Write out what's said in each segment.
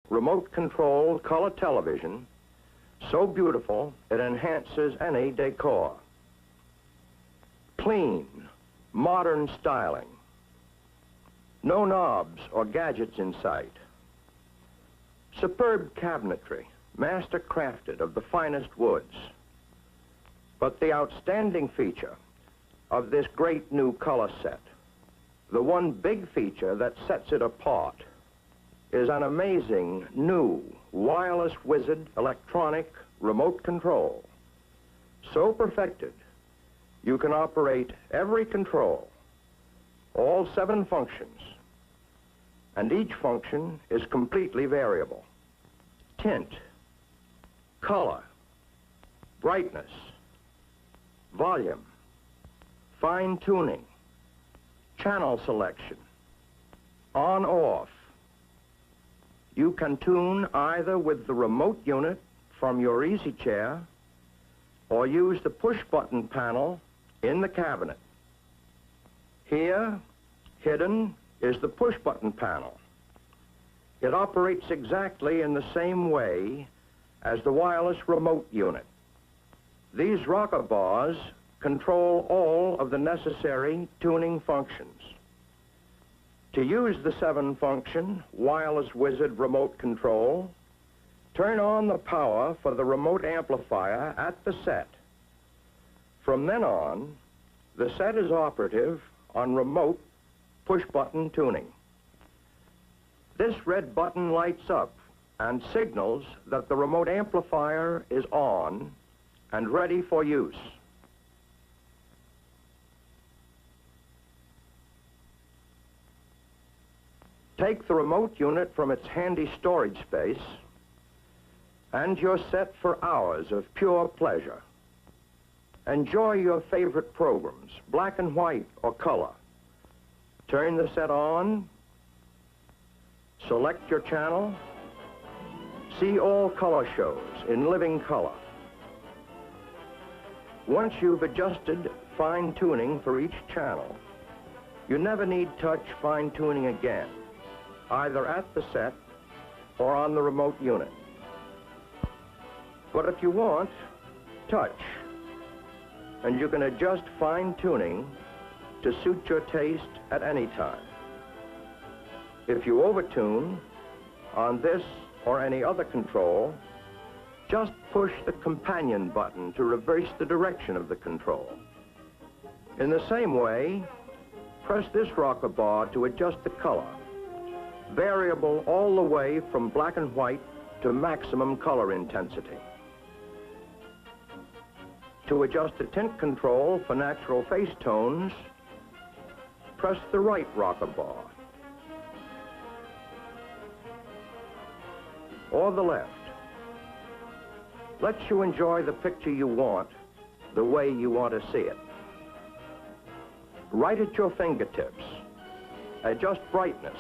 remote-controlled color television, so beautiful it enhances any decor. Clean, modern styling. No knobs or gadgets in sight. Superb cabinetry, master-crafted of the finest woods. But the outstanding feature of this great new color set, the one big feature that sets it apart, is an amazing new wireless wizard electronic remote control. So perfected, you can operate every control, all 7 functions, and each function is completely variable. Tint, color, brightness, volume, fine tuning, channel selection, on/off. You can tune either with the remote unit from your easy chair or use the push-button panel in the cabinet. Here, hidden, is the push-button panel. It operates exactly in the same way as the wireless remote unit. These rocker bars control all of the necessary tuning functions. To use the 7-function wireless wizard remote control, turn on the power for the remote amplifier at the set. From then on, the set is operative on remote push-button tuning. This red button lights up and signals that the remote amplifier is on and ready for use. Take the remote unit from its handy storage space, and you're set for hours of pure pleasure. Enjoy your favorite programs, black and white or color. Turn the set on, select your channel, see all color shows in living color. Once you've adjusted fine-tuning for each channel, you never need touch fine-tuning again, either at the set or on the remote unit. But if you want, touch, and you can adjust fine-tuning to suit your taste at any time. If you overtune on this or any other control, just push the companion button to reverse the direction of the control. In the same way, press this rocker bar to adjust the color, variable all the way from black and white to maximum color intensity. To adjust the tint control for natural face tones, press the right rocker bar, or the left. Lets you enjoy the picture you want, the way you want to see it. Right at your fingertips, adjust brightness,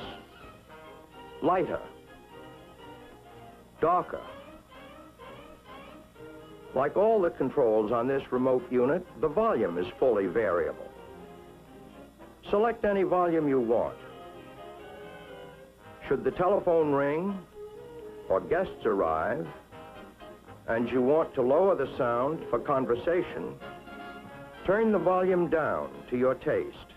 lighter, darker. Like all the controls on this remote unit, the volume is fully variable. Select any volume you want. Should the telephone ring or guests arrive, and you want to lower the sound for conversation, turn the volume down to your taste.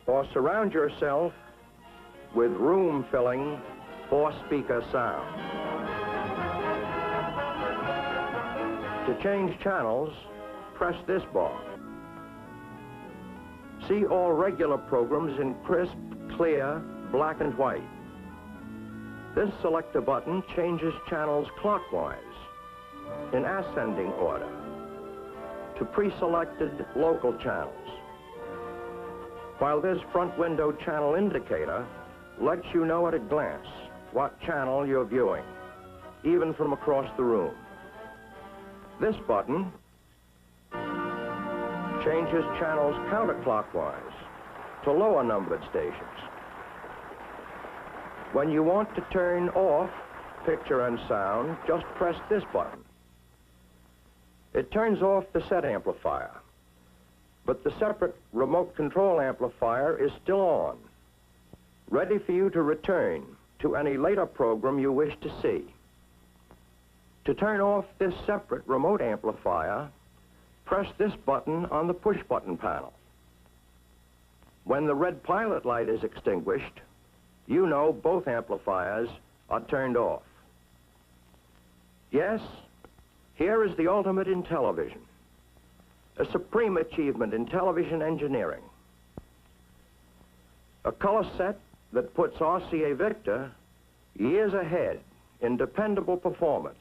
Or surround yourself with room-filling 4-speaker sound. To change channels, press this bar. See all regular programs in crisp, clear, black and white. This selector button changes channels clockwise, in ascending order, to pre-selected local channels, while this front window channel indicator lets you know at a glance what channel you're viewing, even from across the room. This button changes channels counterclockwise to lower numbered stations. When you want to turn off picture and sound, just press this button. It turns off the set amplifier, but the separate remote control amplifier is still on. ready for you to return to any later program you wish to see. To turn off this separate remote amplifier, press this button on the push-button panel. When the red pilot light is extinguished, you know both amplifiers are turned off. Yes, here is the ultimate in television, a supreme achievement in television engineering. A color set that puts RCA Victor years ahead in dependable performance.